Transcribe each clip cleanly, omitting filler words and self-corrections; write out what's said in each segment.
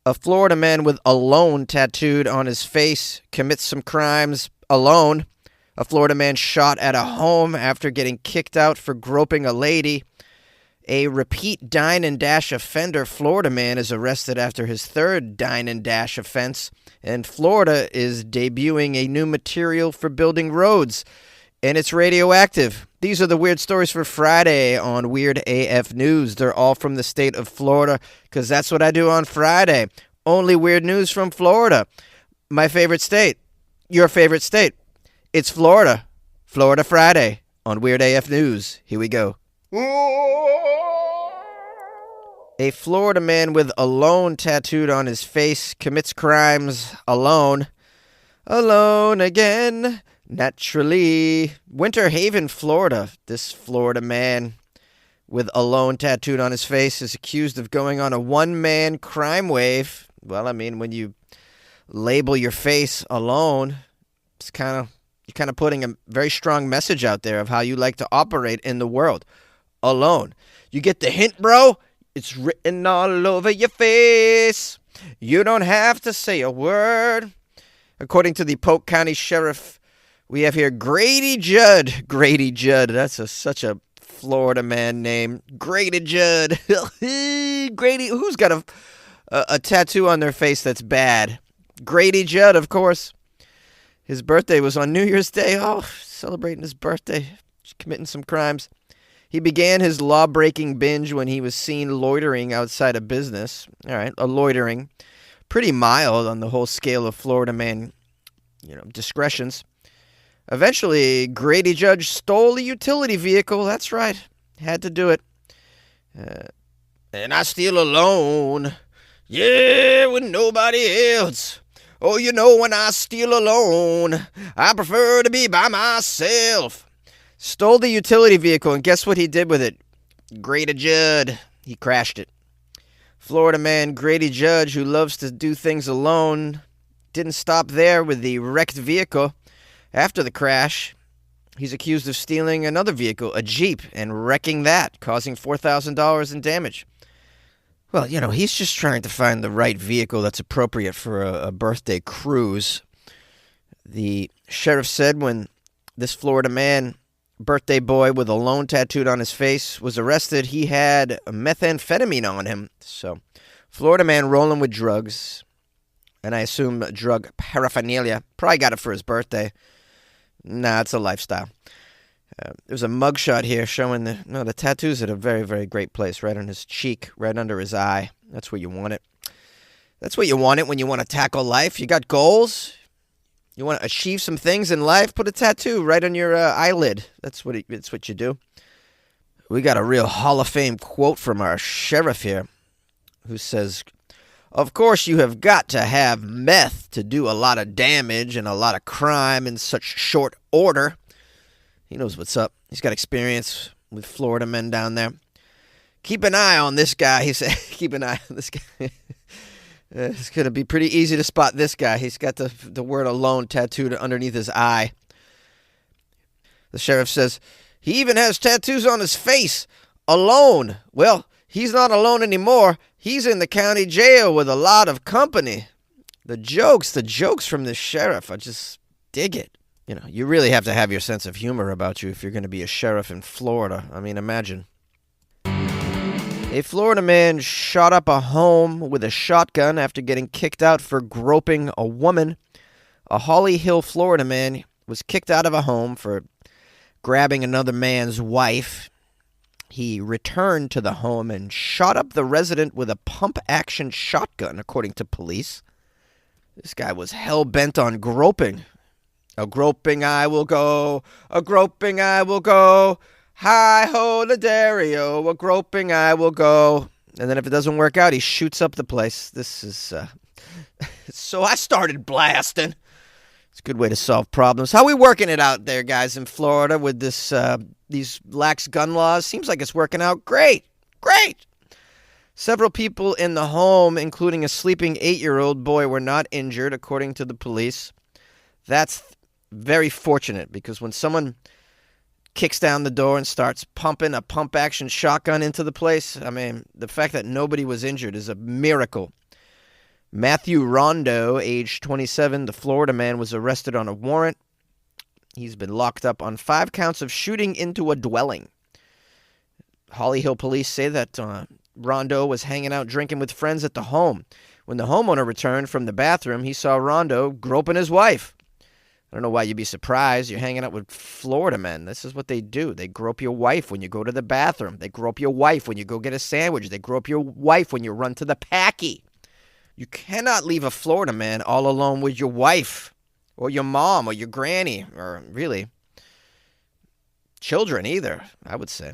A Florida man with alone tattooed on his face commits some crimes alone. A Florida man shot at a home after getting kicked out for groping a lady. A repeat dine and dash offender, Florida man, is arrested after his third dine and dash offense. And Florida is debuting a new material for building roads, and it's radioactive. These are the weird stories for Friday on Weird AF News. They're all from the state of Florida, because that's what I do on Friday. Only weird news from Florida. My favorite state. Your favorite state. It's Florida. Florida Friday on Weird AF News. Here we go. A Florida man with alone tattooed on his face commits crimes alone. Alone again. Naturally. Winter Haven, Florida. This Florida man with alone tattooed on his face is accused of going on a one-man crime wave. Well, I mean, when you label your face alone, it's you're kind of putting a very strong message out there of how you like to operate in the world. Alone. You get the hint, bro? It's written all over your face. You don't have to say a word. According to the Polk County Sheriff, we have here Grady Judd. Grady Judd. That's such a Florida man name. Grady Judd. Grady. Who's got a tattoo on their face that's bad? Grady Judd, of course. His birthday was on New Year's Day. Oh, celebrating his birthday. Just committing some crimes. He began his law-breaking binge when he was seen loitering outside a business. All right, a loitering. Pretty mild on the whole scale of Florida man, discretions. Eventually, Grady Judge stole a utility vehicle. That's right. Had to do it. And I steal alone. Yeah, with nobody else. Oh, when I steal alone, I prefer to be by myself. Stole the utility vehicle, and guess what he did with it? Grady Judd. He crashed it. Florida man Grady Judge, who loves to do things alone, didn't stop there with the wrecked vehicle. After the crash, he's accused of stealing another vehicle, a Jeep, and wrecking that, causing $4,000 in damage. Well, he's just trying to find the right vehicle that's appropriate for a birthday cruise. The sheriff said when this Florida man, birthday boy with a lone tattooed on his face, was arrested, he had methamphetamine on him. So, Florida man rolling with drugs, and I assume drug paraphernalia. Probably got it for his birthday. Nah, it's a lifestyle. There's a mugshot here showing the tattoo's at a very, very great place, right on his cheek, right under his eye. That's where you want it. That's where you want it when you want to tackle life. You got goals. You want to achieve some things in life, put a tattoo right on your eyelid. That's what you do. We got a real Hall of Fame quote from our sheriff here, who says, "Of course you have got to have meth to do a lot of damage and a lot of crime in such short order." He knows what's up. He's got experience with Florida men down there. Keep an eye on this guy, he said. Keep an eye on this guy. It's going to be pretty easy to spot this guy. He's got the word alone tattooed underneath his eye. The sheriff says, he even has tattoos on his face. Alone. Well, he's not alone anymore. He's in the county jail with a lot of company. The jokes from this sheriff, I just dig it. You really have to have your sense of humor about you if you're going to be a sheriff in Florida. I mean, imagine. A Florida man shot up a home with a shotgun after getting kicked out for groping a woman. A Holly Hill, Florida man was kicked out of a home for grabbing another man's wife. He returned to the home and shot up the resident with a pump-action shotgun, according to police. This guy was hell-bent on groping. A groping I will go, a groping I will go. Hi-ho, Ladario, a groping I will go. And then if it doesn't work out, he shoots up the place. This is, so I started blasting. It's a good way to solve problems. How we working it out there, guys, in Florida with these lax gun laws? Seems like it's working out great. Great. Several people in the home, including a sleeping 8-year-old boy, were not injured, according to the police. That's very fortunate, because when someone kicks down the door and starts pumping a pump-action shotgun into the place, I mean, the fact that nobody was injured is a miracle. Matthew Rondo, age 27, the Florida man, was arrested on a warrant. He's been locked up on 5 counts of shooting into a dwelling. Holly Hill police say that Rondo was hanging out drinking with friends at the home. When the homeowner returned from the bathroom, he saw Rondo groping his wife. I don't know why you'd be surprised. You're hanging out with Florida men. This is what they do. They grope your wife when you go to the bathroom. They grope your wife when you go get a sandwich. They grope your wife when you run to the packy. You cannot leave a Florida man all alone with your wife or your mom or your granny or really children either, I would say.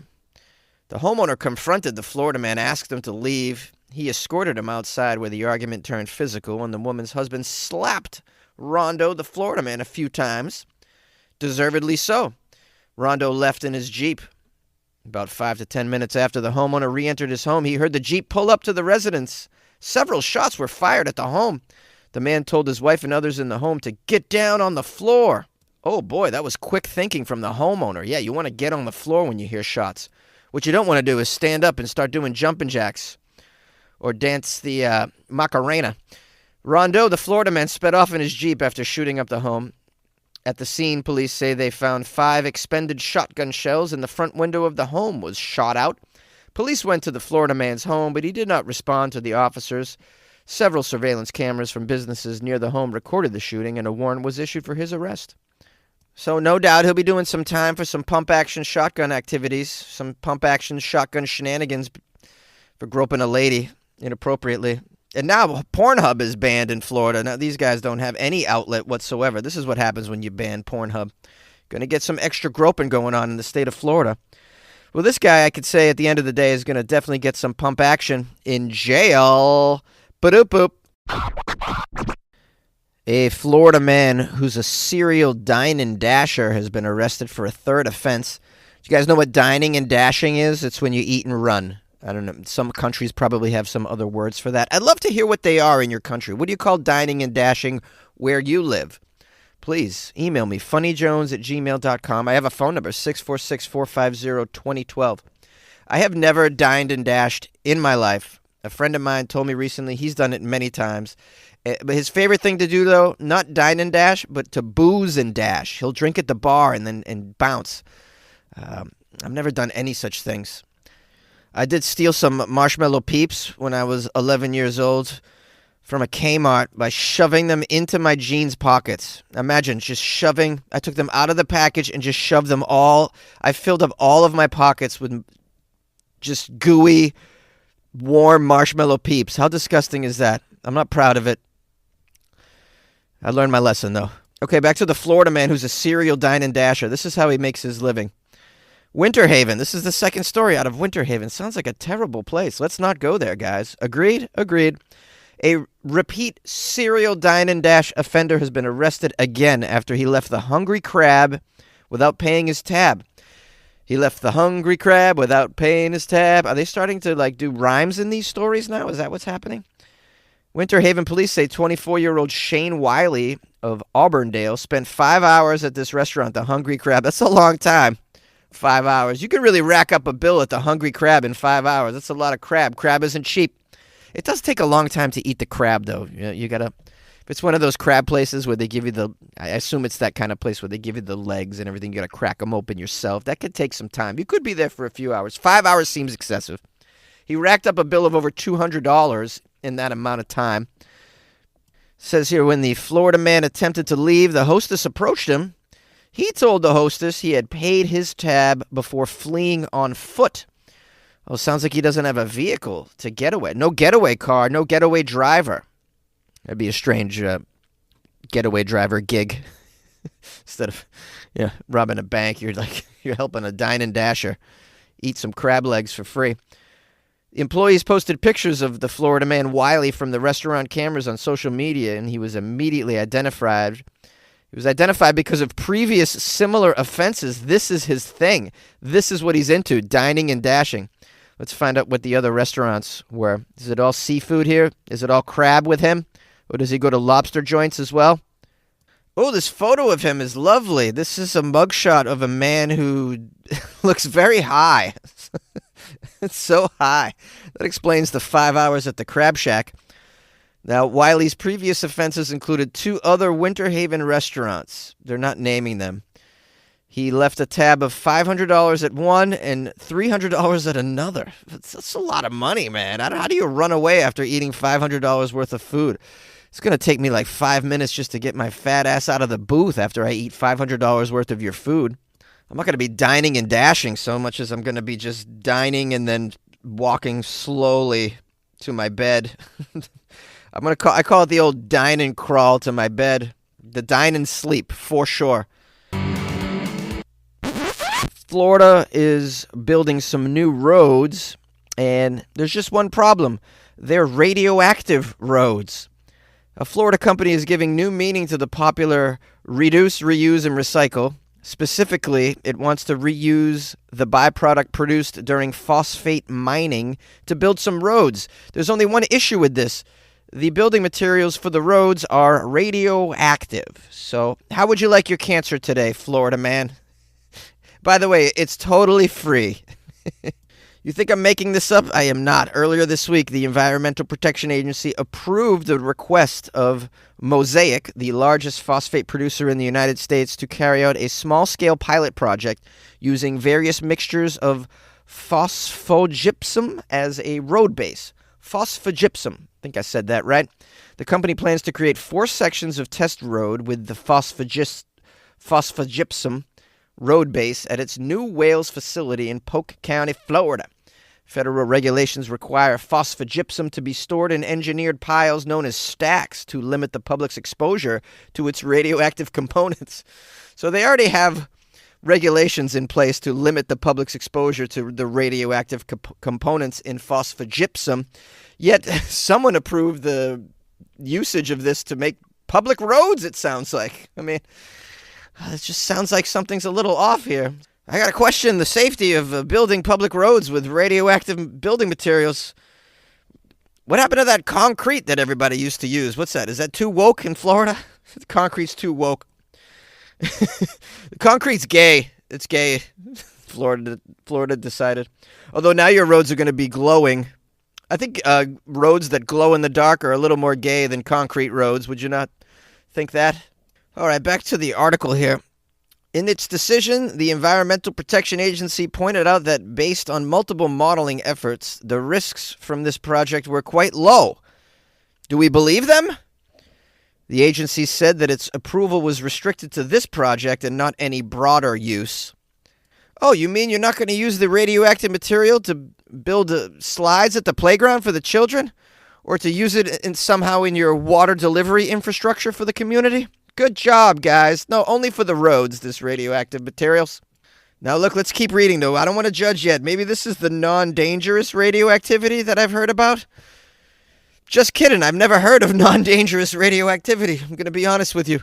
The homeowner confronted the Florida man, asked him to leave. He escorted him outside where the argument turned physical, and the woman's husband slapped Rondo, the Florida man, a few times. Deservedly so. Rondo left in his Jeep. About 5 to 10 minutes after the homeowner re-entered his home, he heard the Jeep pull up to the residence. Several shots were fired at the home. The man told his wife and others in the home to get down on the floor. Oh boy, that was quick thinking from the homeowner. Yeah, you want to get on the floor when you hear shots. What you don't want to do is stand up and start doing jumping jacks or dance the Macarena. Rondo, the Florida man, sped off in his Jeep after shooting up the home. At the scene, police say they found 5 expended shotgun shells and the front window of the home was shot out. Police went to the Florida man's home, but he did not respond to the officers. Several surveillance cameras from businesses near the home recorded the shooting, and a warrant was issued for his arrest. So no doubt he'll be doing some time for some pump-action shotgun activities, some pump-action shotgun shenanigans for groping a lady inappropriately. And now Pornhub is banned in Florida. Now these guys don't have any outlet whatsoever. This is what happens when you ban Pornhub. Going to get some extra groping going on in the state of Florida. Well, this guy, I could say at the end of the day, is going to definitely get some pump action in jail. Ba-doop-boop. A Florida man who's a serial dine and dasher has been arrested for a 3rd offense. Do you guys know what dining and dashing is? It's when you eat and run. I don't know. Some countries probably have some other words for that. I'd love to hear what they are in your country. What do you call dining and dashing where you live? Please email me, funnyjones@gmail.com. I have a phone number, 646-450-2012. I have never dined and dashed in my life. A friend of mine told me recently he's done it many times. But his favorite thing to do, though, not dine and dash, but to booze and dash. He'll drink at the bar and bounce. I've never done any such things. I did steal some marshmallow peeps when I was 11 years old from a Kmart by shoving them into my jeans pockets. Imagine just shoving. I took them out of the package and just shoved them all. I filled up all of my pockets with just gooey, warm marshmallow peeps. How disgusting is that? I'm not proud of it. I learned my lesson, though. Okay, back to the Florida man who's a serial dine and dasher. This is how he makes his living. Winter Haven. This is the second story out of Winter Haven. Sounds like a terrible place. Let's not go there, guys. Agreed? Agreed. A repeat serial dine and dash offender has been arrested again after he left the Hungry Crab without paying his tab. He left the Hungry Crab without paying his tab. Are they starting to do rhymes in these stories now? Is that what's happening? Winter Haven police say 24-year-old Shane Wiley of Auburndale spent 5 hours at this restaurant, the Hungry Crab. That's a long time. 5 hours. You can really rack up a bill at the Hungry Crab in 5 hours. That's a lot of crab. Crab isn't cheap. It does take a long time to eat the crab, though. You gotta, if it's one of those crab places where they give you I assume it's that kind of place where they give you the legs and everything. You gotta crack them open yourself. That could take some time. You could be there for a few hours. 5 hours seems excessive. He racked up a bill of over $200 in that amount of time. Says here, when the Florida man attempted to leave, the hostess approached him. He told the hostess he had paid his tab before fleeing on foot. Oh, sounds like he doesn't have a vehicle to get away. No getaway car, no getaway driver. That'd be a strange getaway driver gig. Instead of robbing a bank, you're helping a dine and dasher eat some crab legs for free. The employees posted pictures of the Florida man Wiley from the restaurant cameras on social media, and he was immediately identified. He was identified because of previous similar offenses. This is his thing. This is what he's into, dining and dashing. Let's find out what the other restaurants were. Is it all seafood here? Is it all crab with him? Or does he go to lobster joints as well? Oh, this photo of him is lovely. This is a mugshot of a man who looks very high. It's so high. That explains the 5 hours at the Crab Shack. Now, Wiley's previous offenses included 2 other Winter Haven restaurants. They're not naming them. He left a tab of $500 at one and $300 at another. That's a lot of money, man. How do you run away after eating $500 worth of food? It's going to take me like 5 minutes just to get my fat ass out of the booth after I eat $500 worth of your food. I'm not going to be dining and dashing so much as I'm going to be just dining and then walking slowly to my bed. I call it the old dine and crawl to my bed. The dine and sleep, for sure. Florida is building some new roads, and there's just one problem. They're radioactive roads. A Florida company is giving new meaning to the popular reduce, reuse, and recycle. Specifically, it wants to reuse the byproduct produced during phosphate mining to build some roads. There's only one issue with this. The building materials for the roads are radioactive. So, how would you like your cancer today, Florida man? By the way, it's totally free. You think I'm making this up? I am not. Earlier this week, the Environmental Protection Agency approved the request of Mosaic, the largest phosphate producer in the United States, to carry out a small-scale pilot project using various mixtures of phosphogypsum as a road base. Phosphogypsum. I think I said that right. The company plans to create 4 sections of test road with the phosphogypsum road base at its new Wales facility in Polk County, Florida. Federal regulations require phosphogypsum to be stored in engineered piles known as stacks to limit the public's exposure to its radioactive components. So they already have regulations in place to limit the public's exposure to the radioactive components in phosphogypsum. Yet someone approved the usage of this to make public roads, it sounds like. I mean, it just sounds like something's a little off here. I got to question the safety of building public roads with radioactive building materials. What happened to that concrete that everybody used to use? What's that? Is that too woke in Florida? The concrete's too woke. The concrete's gay. It's gay. Florida decided. Although now your roads are going to be glowing. I think roads that glow in the dark are a little more gay than concrete roads. Would you not think that? All right, back to the article here. In its decision, the Environmental Protection Agency pointed out that based on multiple modeling efforts, the risks from this project were quite low. Do we believe them? The agency said that its approval was restricted to this project and not any broader use. Oh, you mean you're not going to use the radioactive material to build slides at the playground for the children? Or to use it somehow in your water delivery infrastructure for the community? Good job, guys. No, only for the roads, this radioactive materials. Now, look, let's keep reading, though. I don't want to judge yet. Maybe this is the non-dangerous radioactivity that I've heard about. Just kidding. I've never heard of non-dangerous radioactivity. I'm going to be honest with you.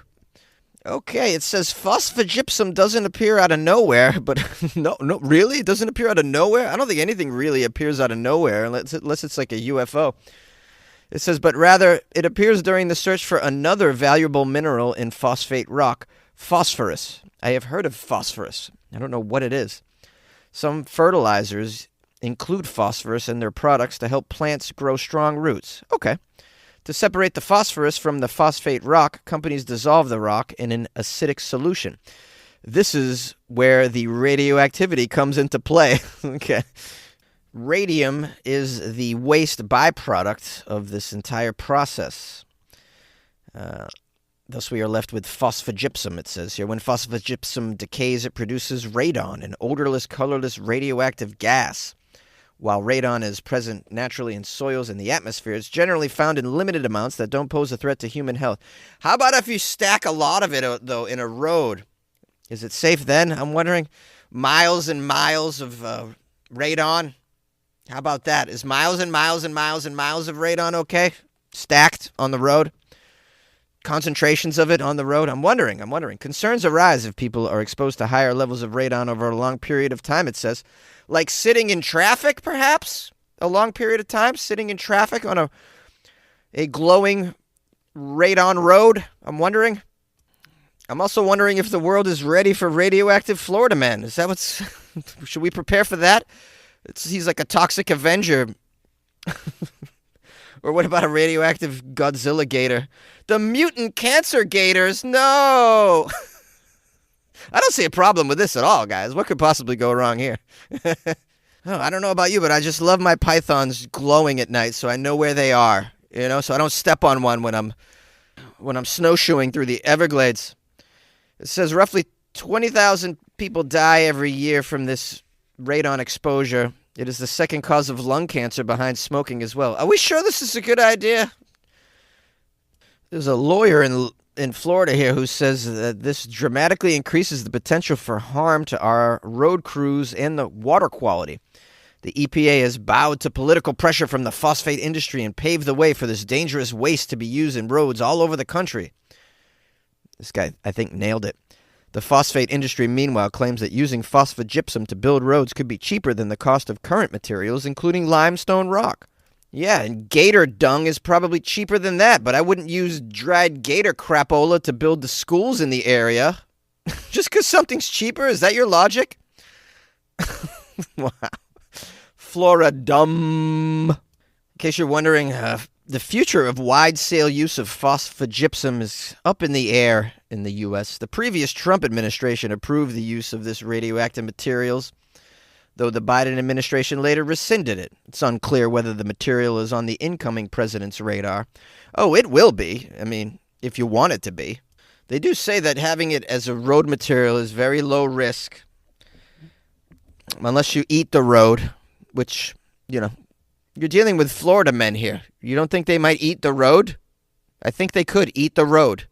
Okay, it says phosphogypsum doesn't appear out of nowhere, but no, really? It doesn't appear out of nowhere? I don't think anything really appears out of nowhere unless it's like a UFO. It says, but rather, it appears during the search for another valuable mineral in phosphate rock, phosphorus. I have heard of phosphorus. I don't know what it is. Some fertilizers include phosphorus in their products to help plants grow strong roots. Okay. To separate the phosphorus from the phosphate rock, companies dissolve the rock in an acidic solution. This is where the radioactivity comes into play. Okay. Radium is the waste byproduct of this entire process. Thus, we are left with phosphogypsum, it says here. When phosphogypsum decays, it produces radon, an odorless, colorless, radioactive gas. While radon is present naturally in soils and the atmosphere, it's generally found in limited amounts that don't pose a threat to human health. How about if you stack a lot of it, though, in a road? Is it safe then? I'm wondering. Miles and miles of radon. How about that? Is miles and miles and miles and miles of radon okay? Stacked on the road? Concentrations of it on the road? I'm wondering. Concerns arise if people are exposed to higher levels of radon over a long period of time, it says. Like sitting in traffic, perhaps? A long period of time? Sitting in traffic on a glowing radon road? I'm wondering. I'm also wondering if the world is ready for radioactive Floridaman. Is that what's... Should we prepare for that? He's like a toxic Avenger. Or what about a radioactive Godzilla gator? The mutant cancer gators? No! I don't see a problem with this at all, guys. What could possibly go wrong here? Oh, I don't know about you, but I just love my pythons glowing at night so I know where they are, so I don't step on one when I'm snowshoeing through the Everglades. It says roughly 20,000 people die every year from this radon exposure. It is the second cause of lung cancer behind smoking as well. Are we sure this is a good idea? There's a lawyer in Florida here who says that this dramatically increases the potential for harm to our road crews and the water quality. The EPA has bowed to political pressure from the phosphate industry and paved the way for this dangerous waste to be used in roads all over the country. This guy, I think, nailed it. The phosphate industry, meanwhile, claims that using phosphogypsum to build roads could be cheaper than the cost of current materials, including limestone rock. Yeah, and gator dung is probably cheaper than that, but I wouldn't use dried gator crapola to build the schools in the area. Just because something's cheaper? Is that your logic? Wow. Floridaman. In case you're wondering, the future of wide-scale use of phosphogypsum is up in the air in the U.S. The previous Trump administration approved the use of this radioactive materials, though the Biden administration later rescinded it. It's unclear whether the material is on the incoming president's radar. Oh, it will be. I mean, if you want it to be. They do say that having it as a road material is very low risk, unless you eat the road, which, you're dealing with Florida men here. You don't think they might eat the road? I think they could eat the road.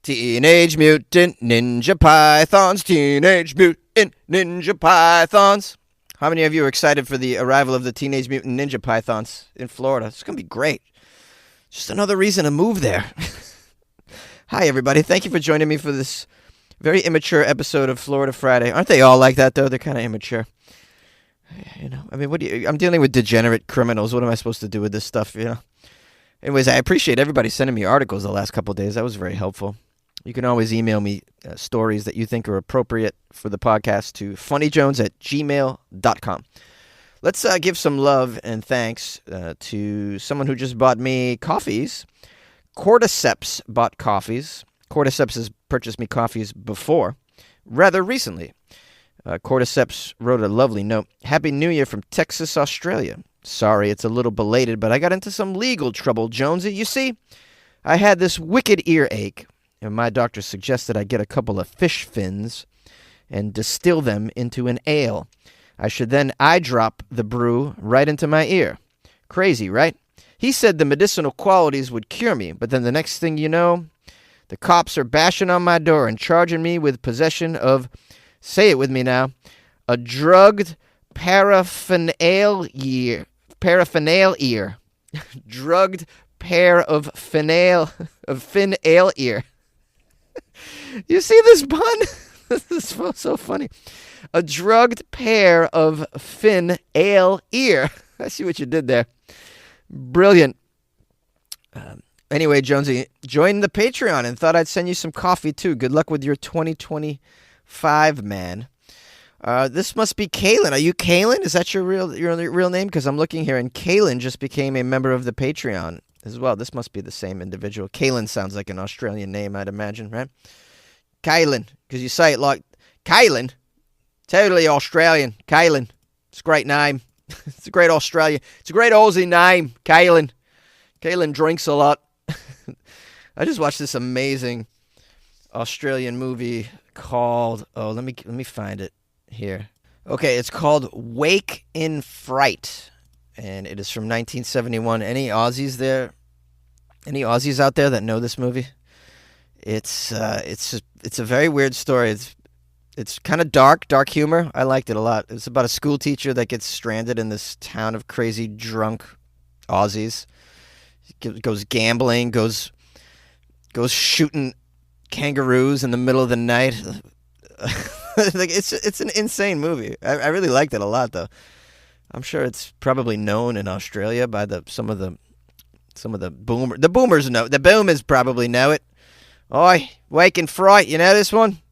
Teenage Mutant Ninja Pythons. Teenage Mutant Ninja Pythons. How many of you are excited for the arrival of the Teenage Mutant Ninja Pythons in Florida? It's going to be great. Just another reason to move there. Hi, everybody. Thank you for joining me for this very immature episode of Florida Friday. Aren't they all like that, though? They're kind of immature. I mean, I'm dealing with degenerate criminals. What am I supposed to do with this stuff, Anyways, I appreciate everybody sending me articles the last couple of days. That was very helpful. You can always email me stories that you think are appropriate for the podcast to funnyjones@gmail.com. Let's give some love and thanks to someone who just bought me coffees. Cordyceps bought coffees. Cordyceps has purchased me coffees before, rather recently. Cordyceps wrote a lovely note. Happy New Year from Texas, Australia. Sorry, it's a little belated, but I got into some legal trouble, Jonesy. You see, I had this wicked earache, and my doctor suggested I get a couple of fish fins and distill them into an ale. I should then eye drop the brew right into my ear. Crazy, right? He said the medicinal qualities would cure me, but then the next thing you know, the cops are bashing on my door and charging me with possession of, say it with me now, a drugged paraphernalia. Drugged pair of fin ale ear. You see this pun? This is so funny. A drugged pair of fin ale ear. I see what you did there. Brilliant. Anyway, Jonesy, joined the Patreon and thought I'd send you some coffee too. Good luck with your 2025, man. This must be Kaylin. Are you Kaylin? Is that your real name? Because I'm looking here, and Kaylin just became a member of the Patreon as well. This must be the same individual. Kaylin sounds like an Australian name, I'd imagine, right? Kaylin, because you say it like Kaylin. Totally Australian. Kaylin. It's a great name. It's a great Australia. It's a great Aussie name, Kaylin. Kaylin drinks a lot. I just watched this amazing Australian movie called, let me find it here. Okay, it's called Wake in Fright, and it is from 1971. Any Aussies there? Any Aussies out there that know this movie? It's a very weird story. It's kind of dark humor. I liked it a lot. It's about a school teacher that gets stranded in this town of crazy drunk Aussies. Goes gambling, goes shooting kangaroos in the middle of the night. Like it's an insane movie. I really liked it a lot, though. I'm sure it's probably known in Australia by some of the boomers. The boomers know. The boomers probably know it. Oi, Wake in Fright. You know this one?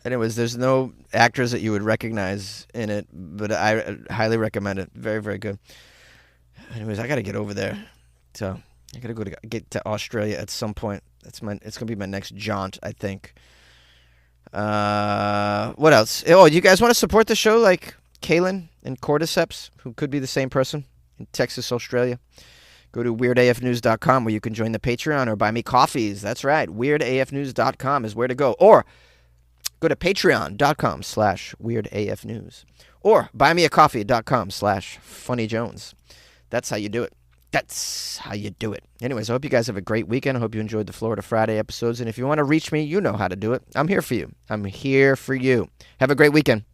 Anyways, there's no actors that you would recognize in it, but I highly recommend it. Very, very good. Anyways, I got to get over there. So I got to get to Australia at some point. It's going to be my next jaunt, I think. What else? Oh, you guys want to support the show like Kaylin and Cordyceps, who could be the same person in Texas, Australia? Go to weirdafnews.com where you can join the Patreon or buy me coffees. That's right. Weirdafnews.com is where to go. Or go to patreon.com/weirdafnews. Or buymeacoffee.com/funnyjones. That's how you do it. That's how you do it. Anyways, I hope you guys have a great weekend. I hope you enjoyed the Florida Friday episodes. And if you want to reach me, you know how to do it. I'm here for you. I'm here for you. Have a great weekend.